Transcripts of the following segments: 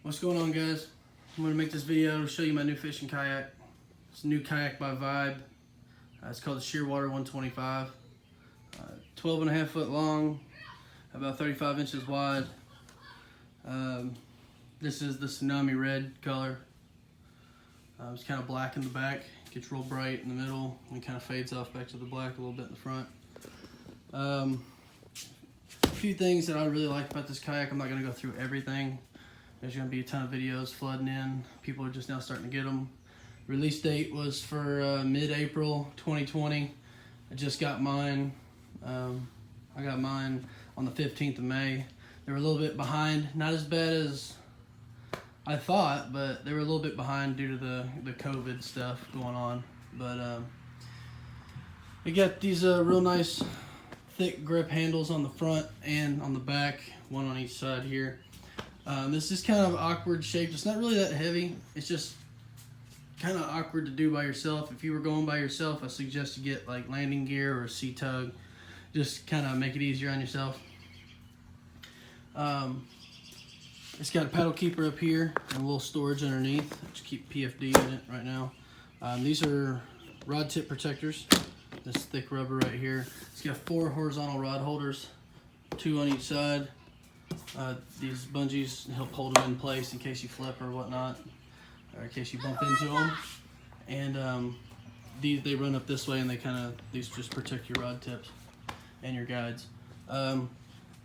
What's going on, guys? I'm going to make this video to show you my new fishing kayak. It's a new kayak by Vibe. It's called the Shearwater 125. 12.5 foot long, about 35 inches wide. This is the tsunami red color. It's kind of black in the back, gets real bright in the middle, and kind of fades off back to the black a little bit in the front. A few things that I really like about this kayak. I'm not going to go through everything. There's going to be a ton of videos flooding in. People are just now starting to get them. Release date was for mid-April 2020. I just got mine. I got mine on the 15th of May. They were a little bit behind. Not as bad as I thought, but they were a little bit behind due to the COVID stuff going on. But we got these real nice thick grip handles on the front and on the back, one on each side here. This is kind of awkward shaped. It's not really that heavy. It's just kind of awkward to do by yourself. If you were going by yourself, I suggest you get like landing gear or a C-tug. Just kind of make it easier on yourself. It's got a paddle keeper up here and a little storage underneath. Just keep PFD in it right now. These are rod tip protectors. This thick rubber right here. It's got 4 horizontal rod holders, 2 on each side. These bungees help hold them in place in case you flip or whatnot, or in case you bump into them. And they run up this way, and these just protect your rod tips and your guides.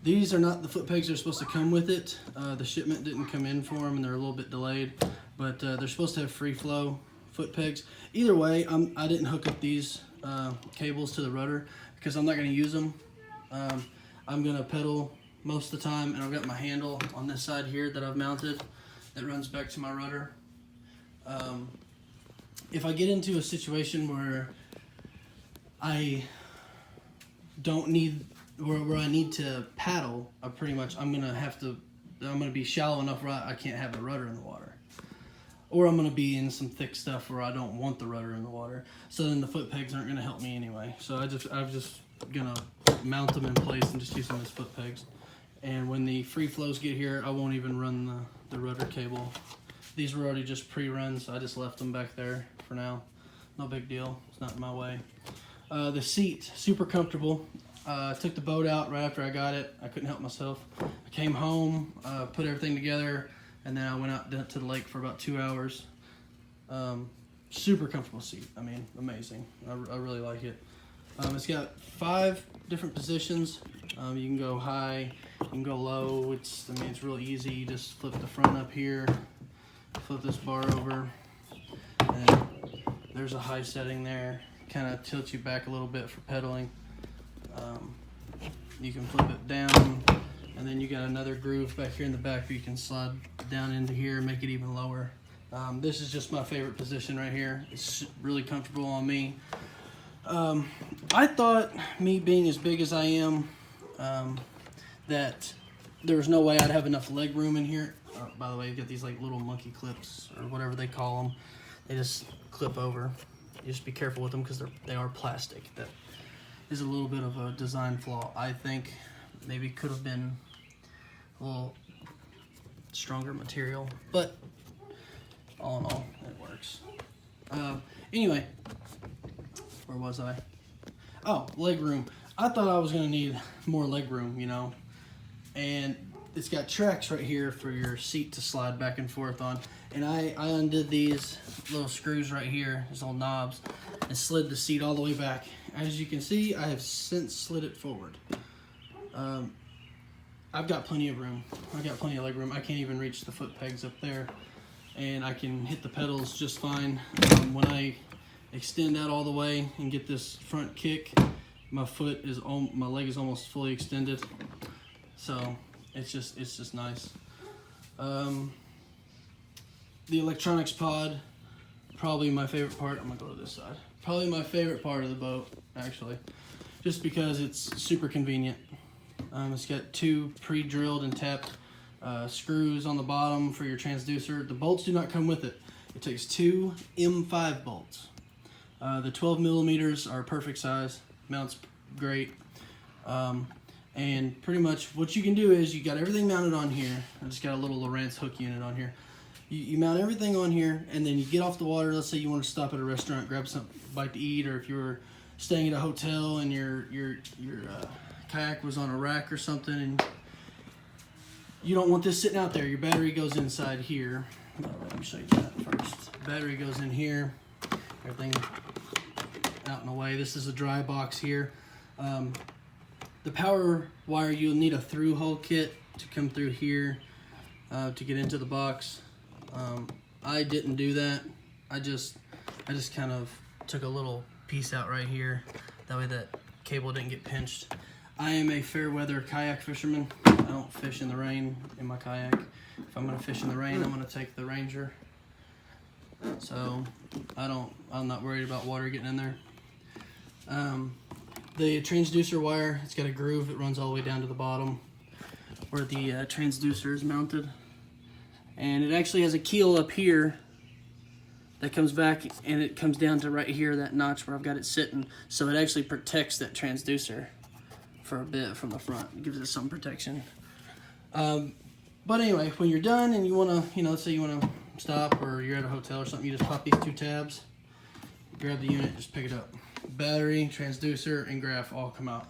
These are not the foot pegs that are supposed to come with it. The shipment didn't come in for them, and they're a little bit delayed. But they're supposed to have free flow foot pegs. Either way, I didn't hook up these cables to the rudder because I'm not going to use them. I'm going to pedal most of the time, and I've got my handle on this side here that I've mounted that runs back to my rudder. If I get into a situation where I don't need, where I need to paddle, I'm gonna be shallow enough where I can't have the rudder in the water, or I'm gonna be in some thick stuff where I don't want the rudder in the water. So then the foot pegs aren't gonna help me anyway. So I'm just gonna mount them in place and just use them as foot pegs. And when the free flows get here, I won't even run the rudder cable. These were already just pre-run, so I just left them back there for now. No big deal, it's not in my way. The seat, super comfortable. Took the boat out right after I got it. I couldn't help myself. I came home, put everything together, and then I went out to the lake for about 2 hours. Super comfortable seat. I mean, amazing. I really like it. It's got 5 different positions. You can go high, you can go low. It's real easy. You just flip the front up here, flip this bar over, and there's a high setting there. Kind of tilts you back a little bit for pedaling. You can flip it down, and then you got another groove back here in the back where you can slide down into here and make it even lower. This is just my favorite position right here. It's really comfortable on me. I thought, me being as big as I am, that there was no way I'd have enough leg room in here. By the way, you get these like little monkey clips or whatever they call them. They just clip over. You just be careful with them because they are plastic. That is a little bit of a design flaw. I think maybe could have been a little stronger material, but all in all, it works. Anyway, where was I? Oh, leg room. I thought I was gonna need more leg room, you know, and it's got tracks right here for your seat to slide back and forth on. And I undid these little screws right here, these little knobs, and slid the seat all the way back. As you can see, I have since slid it forward. I've got plenty of room. I've got plenty of leg room. I can't even reach the foot pegs up there, and I can hit the pedals just fine. When I extend out all the way and get this front kick, my leg is almost fully extended. So it's just nice. The electronics pod, probably my favorite part. I'm gonna go to this side. Probably my favorite part of the boat, actually, just because it's super convenient. It's got 2 pre-drilled and tapped screws on the bottom for your transducer. The bolts do not come with it. It takes 2 M5 bolts. The 12 millimeters are perfect size. Mounts great. And pretty much what you can do is you got everything mounted on here. I just got a little Lowrance hook unit on here. You mount everything on here, and then you get off the water. Let's say you want to stop at a restaurant, grab some bite to eat, or if you were staying at a hotel and your kayak was on a rack or something, and you don't want this sitting out there. Your battery goes inside here. Let me show you that first. Battery goes in here. Everything out and away. This is a dry box here. The power wire, you'll need a through hole kit to come through here to get into the box. I didn't do that. I just kind of took a little piece out right here. That way that cable didn't get pinched. I am a fair weather kayak fisherman. I don't fish in the rain in my kayak. If I'm gonna fish in the rain, I'm gonna take the Ranger. So I'm not worried about water getting in there. The transducer wire, it's got a groove that runs all the way down to the bottom where the transducer is mounted. And it actually has a keel up here that comes back, and it comes down to right here, that notch where I've got it sitting. So it actually protects that transducer for a bit from the front. It gives it some protection. But anyway, when you're done and you want to, let's say you want to stop or you're at a hotel or something, you just pop these 2 tabs, grab the unit, just pick it up. Battery, transducer, and graph all come out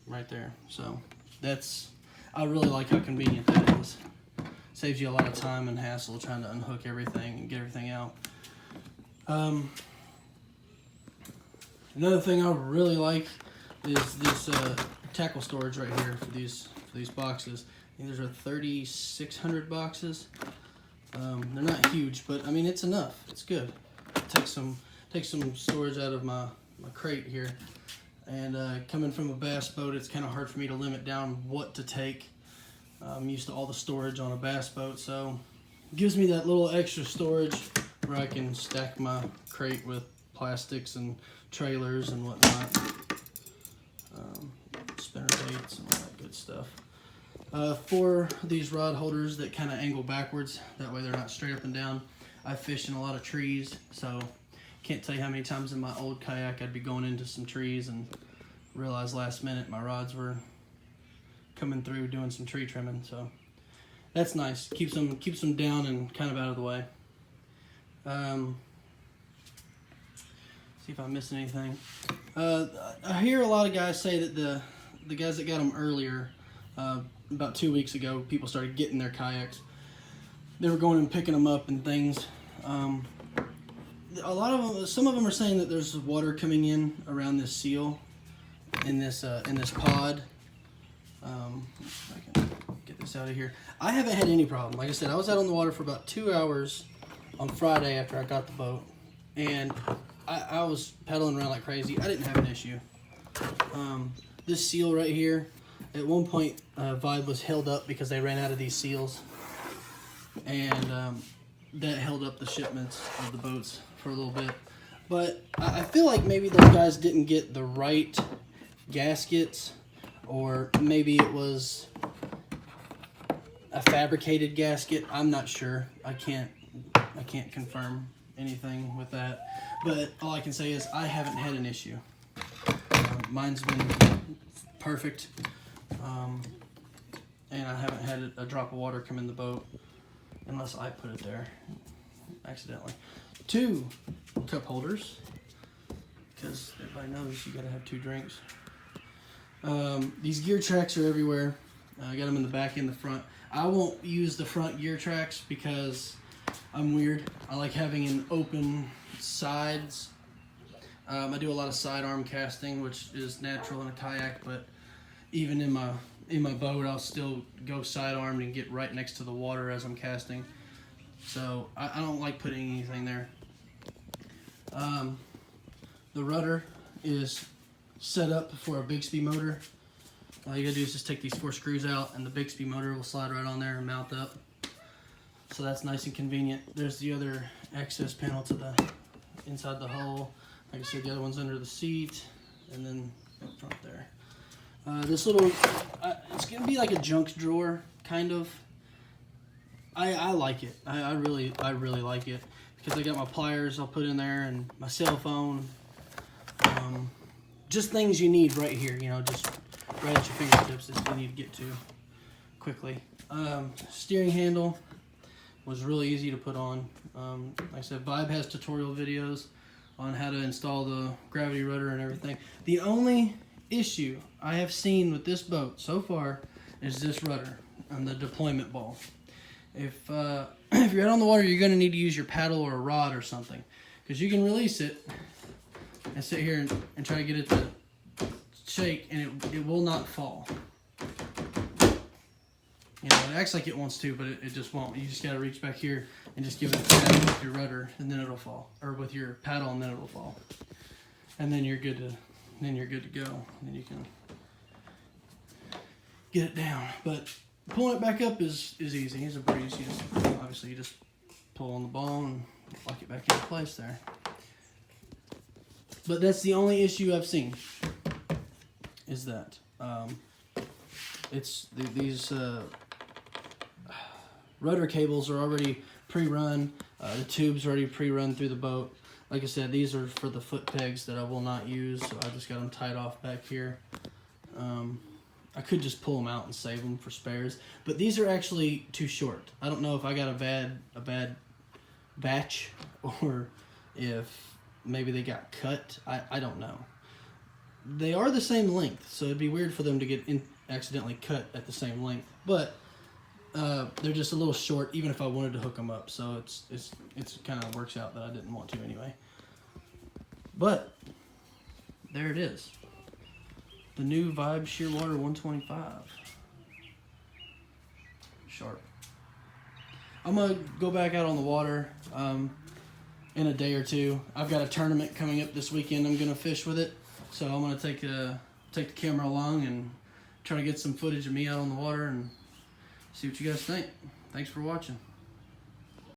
right there. So I really like how convenient that is. Saves you a lot of time and hassle trying to unhook everything and get everything out. Another thing I really like is this tackle storage right here for these boxes. I think these are 3,600 boxes. They're not huge, but I mean it's enough. It's good. Take some storage out of my crate here. And coming from a bass boat, it's kind of hard for me to limit down what to take. I'm used to all the storage on a bass boat, so it gives me that little extra storage where I can stack my crate with plastics and trailers and whatnot, spinner baits and all that good stuff. For these rod holders that kind of angle backwards, that way they're not straight up and down. I fish in a lot of trees, so can't tell you how many times in my old kayak I'd be going into some trees and realize last minute my rods were coming through doing some tree trimming. So that's nice. Keeps them down and kind of out of the way. See if I missed anything. I hear a lot of guys say that the guys that got them earlier, about 2 weeks ago, people started getting their kayaks. They were going and picking them up and things. A lot of them, some of them are saying that there's water coming in around this seal in this pod. If I can get this out of here. I haven't had any problem. Like I said, I was out on the water for about 2 hours on Friday after I got the boat, and I was pedaling around like crazy. I didn't have an issue. This seal right here, at one point Vibe was held up because they ran out of these seals, and that held up the shipments of the boats for a little bit. But I feel like maybe those guys didn't get the right gaskets, or maybe it was a fabricated gasket. I'm not sure. I can't confirm anything with that. But all I can say is I haven't had an issue. Mine's been perfect, and I haven't had a drop of water come in the boat unless I put it there accidentally. 2 cup holders, because everybody knows you gotta have 2 drinks. These gear tracks are everywhere. I got them in the back and the front. I won't use the front gear tracks because I'm weird. I like having an open sides. I do a lot of sidearm casting, which is natural in a kayak, but even in my boat, I'll still go sidearmed and get right next to the water as I'm casting. So I don't like putting anything there. The rudder is set up for a Bixby motor. All you gotta do is just take these 4 screws out, and the Bixby motor will slide right on there and mount up. So that's nice and convenient. There's the other access panel to the inside the hull. Like I said, the other one's under the seat, and then up front there. This little, it's gonna be like a junk drawer, kind of. I like it. I really like it, because I got my pliers I'll put in there, and my cell phone. Just things you need right here, just right at your fingertips that you need to get to quickly. Steering handle was really easy to put on. Like I said, Vibe has tutorial videos on how to install the gravity rudder and everything. The only issue I have seen with this boat so far is this rudder and the deployment ball. If you're out on the water, you're going to need to use your paddle or a rod or something, because you can release it and sit here and try to get it to shake, and it will not fall. You know, it acts like it wants to, but it just won't. You just got to reach back here and just give it a tap with your rudder, and then it'll fall, or with your paddle, and then it'll fall. And then you're good to go. And then you can get it down. But pulling it back up is easy. It's a breeze. Obviously, you just pull on the ball and lock it back into place there. But that's the only issue I've seen. Is that it's these rudder cables are already pre-run. The tubes are already pre-run through the boat. Like I said, these are for the foot pegs that I will not use, so I just got them tied off back here. I could just pull them out and save them for spares, but these are actually too short. I don't know if I got a bad batch, or if maybe they got cut. I don't know. They are the same length, so it'd be weird for them to get accidentally cut at the same length, but they're just a little short even if I wanted to hook them up, so it's kind of works out that I didn't want to anyway. But there it is, the new Vibe Shearwater 125 Sharp. I'm gonna go back out on the water in a day or two. I've got a tournament coming up this weekend. I'm gonna fish with it, so I'm gonna take the camera along and try to get some footage of me out on the water and see what you guys think. Thanks for watching.